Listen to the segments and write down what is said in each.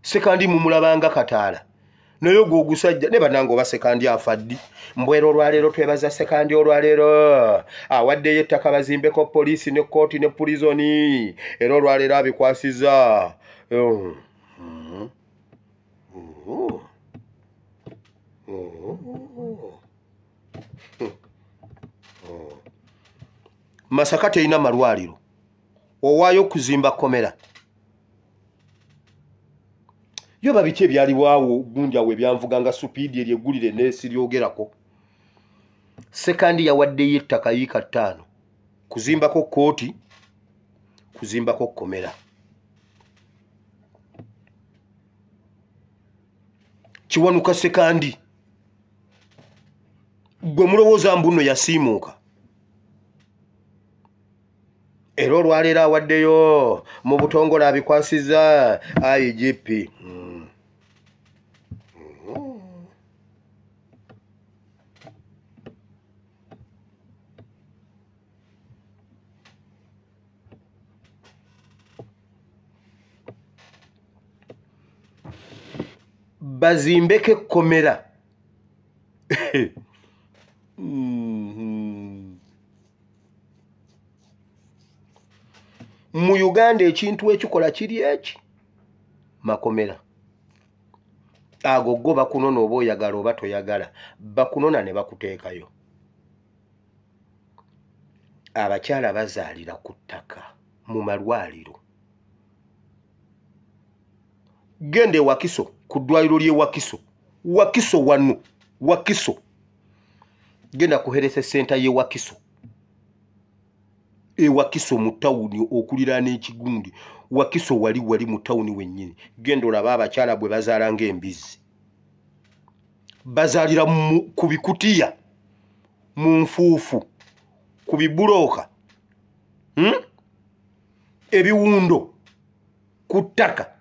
sekandi mumulabanga kataala naye gwo gusajja ne banango oba sekandi afaddi mbwero olwaleero twebaza sekandi olwaleero awaddeyo ettaka bazimbeko poliisi ne kooti ne pulizoni era olwaleero abikwasiza Masaka terina malwaliro owaayo okuzimba komera yo babiki ebyaliwaawo gundi awo ebyanvuga nga supiidi eryeggulire neesiryogerako sekandi yawaddeyo ettaka yiika 5 kuzimbako kooti kuzimbako komera Kiwanuka sekandi gwe mulowooza mbuno yasiimuuka era olwaleero awaddeyo mu butongole abikwasiza IGP bazimbeke komera mu Uganda ekintu ekikola kiri eki makomera ago go bakunona oba oyagala oba toyagala bakunona ne bakuteekayo abakyala bazaalira ku ttaka mu malwaliro gende Wakiso ku ddwaliro ly'e Wakiso wano Wakiso genda ku Health Center y'e Wakiso Wakiso mu tawuni okuliraana ekigundi Wakiso wali mu tawuni wennyini genda olaba abakyala bwe bazaala ng'embizi bazaalira ku bikutiya mu nfuufu ku bibulooka ebiwundo ku ttaka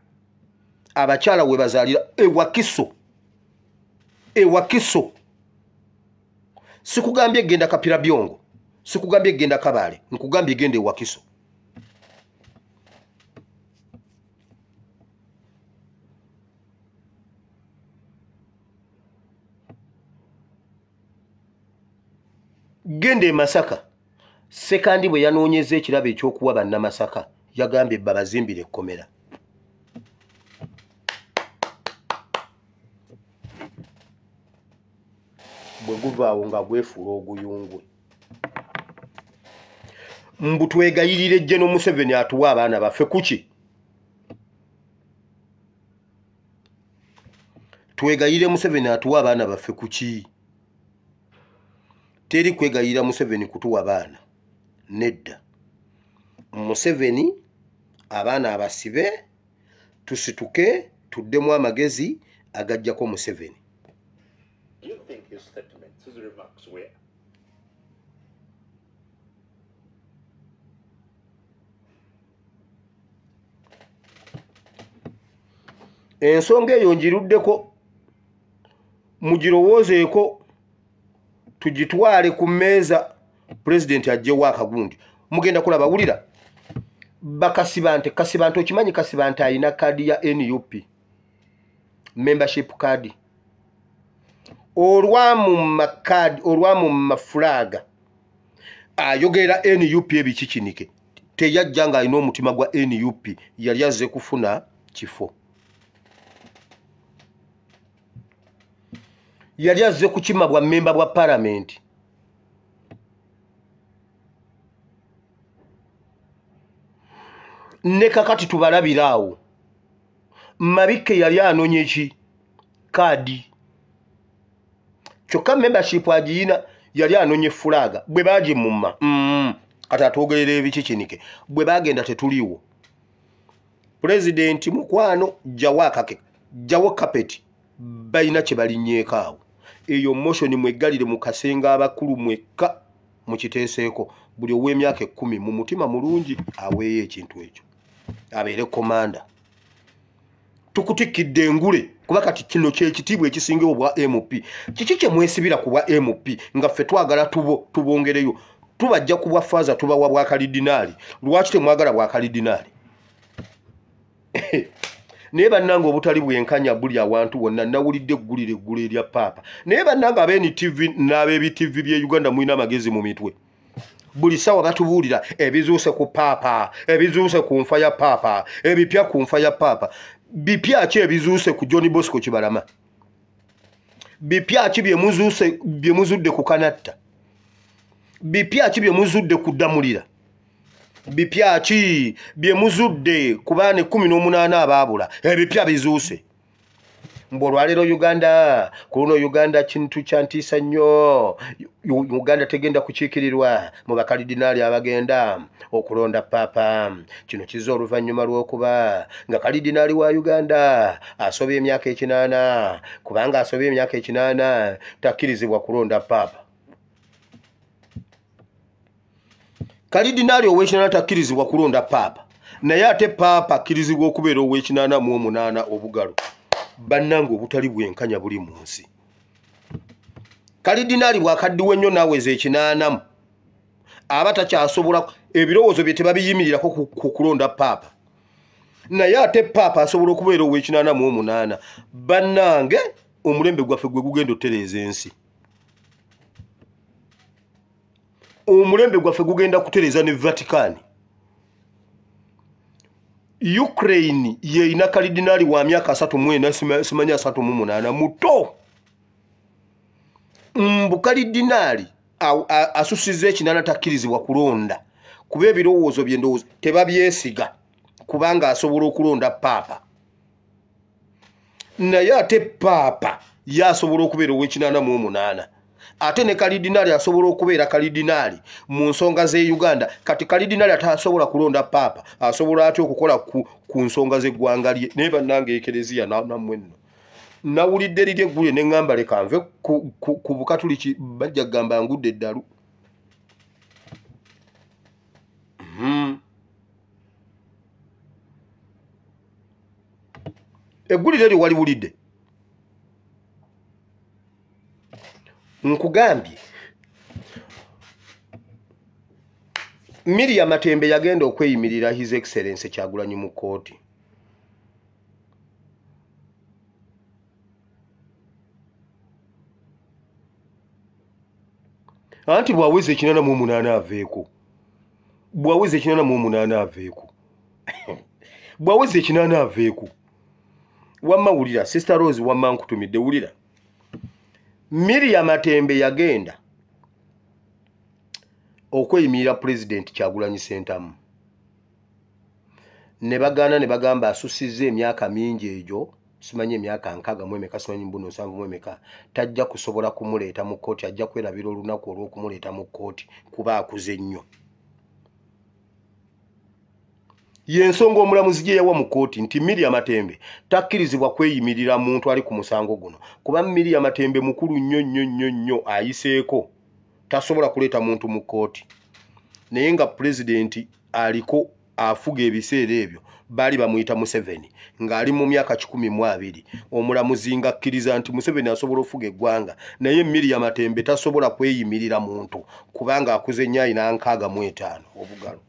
abakyala we bazaalira Wakiso sikugambye genda Kapira Byongo sikugambye genda Kabale nkugambye genda Wakiso gende Masaka sekandi bwe yanoonyeza ekirabo ekyokuwa bannamasaka yagambye babazimbire ekkomera bwe guvaawo nga gwefuula oguyungwe mbu twegayirire General Museveni atuwa abaana baffe kuki twegayirire Museveni atuwa abaana baffe kuki teri kwegayirira Museveni kutuwa abaana nedda Museveni abaana abasibe tusituke tuddemu amagezi agajjako Museveni. Do you think his statements, his remarks were ensonga eyo ngiruddeko mugirowoozeeko tugitwale ku mmeeza President ajjewo akagundi mugenda kulaba wulira bakasibante kasibante okimanyi kasibante alina kadi ya NUP membership card olwamu mafulaga ayogera NUP ebikikinike teyajja nga alina omutima gwa NUP yali azze kufuna kifo yali azze kukima bwa memba bwa parliament ne kakati tubalabiraawo Mabike yali anonye ki kadi kyokka membership agiyina yali anonye fulaga bwe bagimumma kati atwogerera ebikikinike bwe bagenda tetuliwo President mukwano jawo kapeti bayina kye balinyeeko awo eyo motion mwegalire mu kasenga abakulu mwekka mukiteeseeko buli ow'emyaka 10 mu mutima mulungi aweeyo ekintu ekyo abeere komanda tukutikidde engule kuba kati kino kyekitiibwa ekisinga obwa MP kiki kye mwesibira ku bwa MP nga ffe twagala tubongereyo tubajja ku bwa faza tubawa bwa kalidinaali lwaki temwagala bwa kalidinaali naye bannanga obutali bwenkanya buli awantu wonna nawulidde egguliro erya paapa naye bannanga ab'NTV n'ab'ebitivi by'e Uganda mulina amagezi mu mitwe buli sawa batubuulira ebizuuse ku paapa ebizuuse ku nfa ya paapa ebipya ku nfa ya paapa bipya ki ebizuuse ku John Bosco Kibalama bipya ki bye muzudde ku Kanatta bipya ki bye muzudde ku Damulira bipya ki bye muzudde ku baana 18 abaabula ebipya bizuuse mbolwalero Uganda kuno Uganda kintu kyantiisa nnyo Uganda tegenda kukiikirirwa mu bakalidinaali abagenda okulonda paapa kino kizza oluvannyuma lw'okuba nga kalidinaali wa Uganda asobye emyaka 8 kubanga asobye emyaka 8 takkirizibwa kulonda paapa kalidinaali ow'ekinana takkirizibwa kulonda paapa naye ate paapa akkirizibwa okubeera ow'ekinana obugalo bannanga obutali bwenkanya buli mu nsi kalidinaali bwakaddiwe nnyo naaweza 8 aba takyasobola ebirowoozo bye tebabiyimirirako ku kulonda paapa naye ate paapa asobola okubeera ow'ekinana bannange omulembe gwaffe gwe gugenda otereeza ensi omulembe gwaffe gugenda kutereeza ne Vatican Ukraine yeina kalidinaali wa myaka 34 simanya 38 muto kalidinaali asusize ekinana takkirizibwa kulonda kuba ebirowoozo bye ndowooza tebabyesiga kubanga asobola okulonda paapa naye ate paapa yasobola okubeera ow'ekinana ate ne kalidinaali asobola okubeera kalidinaali mu nsonga z'e Uganda kati kalidinaali atasobola kulonda paapa asobola atya okukola ku nsonga z'eggwanga lye naye bannange ekereziya nammwe nno nawulidde liri eggulire ne ŋŋamba leka nve ku bukatuliki bajja kugamba ngudde eddalu eggulire eryo waliwulidde nkugambye Miriam Matembe yagenda okweyimirira His Excellency Kyagulanyi mu kooti anti bwaweze 8 aveeko bwaweze 8 aveeko bwaweze 8 aveeko wamma wulira Sister Rose wamma nkutumidde wulira Miriam Matembe yagenda okweyimirira President Kyagulanyi Ssentamu ne bagaana ne bagamba asusizza emyaka mingi egyo simanyi emyaka 60 simanyi mbuno 70 tajja kusobola kumuleeta mu kooti ajja kwerabira olunaku olw'okumuleeta mu kooti kuba akuze nnyo yensonga omulamuzi gye yawa mu kooti nti Miriam Matembe takkirizibwa kweyimirira muntu ali ku musango guno kuba Miriam Matembe mukulu nnyo ayiseeko tasobola kuleeta muntu mu kooti naye nga President aliko afuga ebiseera ebyo bali bamuyita Museveni ng'ali mu myaka 12 omulamuzi ng'akkiriza nti Museveni asobola ofuga eggwanga naye Miriam Matembe tasobola kweyimirira muntu kubanga akuze nnyo ayina 65 obugalo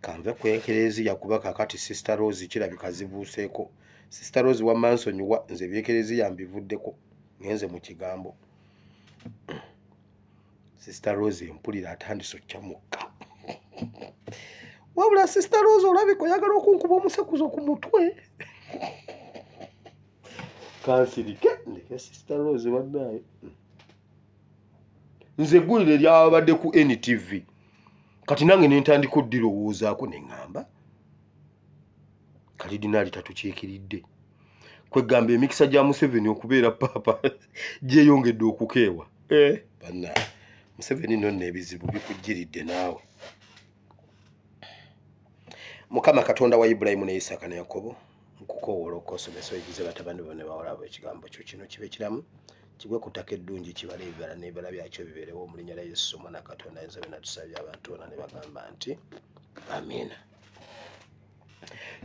kanve kwekereziya kuba kakati Sister Rose kirabika zibuuseeko Sister Rose wa Mansonyiwa nze byekereziya mbivuddeko ngenze mu kigambo Sister Rose empulira atandise okyamukka wabula Sister Rose olabika oyagala okunkuba omusekuzo ku mutwe kansirike ndeke Sister Rose baddaye nze eggulire lyabadde ku NTV kati nange nentandika oddirowoozaako ne ŋŋamba kalidinaali tatukiikiridde kwegamba emikisa gya Museveni okubeera paapa gyeyongedde okukeewa banna Museveni nonna ebizibu bikujjiridde naawe Mukama Katonda wa Ibrahimu ne Isaka ne Yakobo nkukoowola okosomesa egize batabani bo ne bawala bo ekigambo kyo kino kibe kiramu kigwe ku ttaka eddungi kibale ebibala n'ebibala byakyo bibeerewo mu linnya lya Yesu Omwana Katonda ayinza byonna tusabye abantu bonna ne bagamba nti amiina.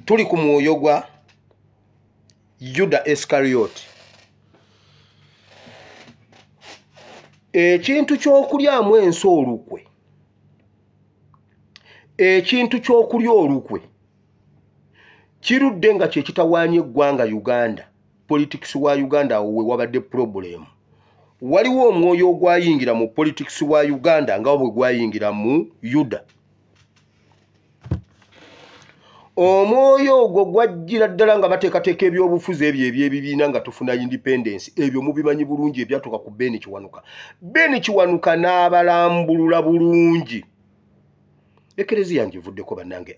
Tuli ku mwoyo gwa Yuda Iscariot. Ekintu ky'okulyamu ensi olukwe, ekintu ky'okulya olukwe kirudde nga kye kitawaanye eggwanga Uganda. Politics wa Uganda we wabadde problem. Waliwo omwoyo ogwayingira mu politics wa Uganda nga bwe gwayingira mu Yuda. Omwoyo ogwo gwajjira ddala nga bateekateeka ebyobufuzi ebyebibiina nga tufuna independence. Ebyo mubimanyi bulungi ebyatuka ku Ben Kiwanuka. Ben Kiwanuka n'abalambulula bulungi. Ekereziya njivuddeko bannange.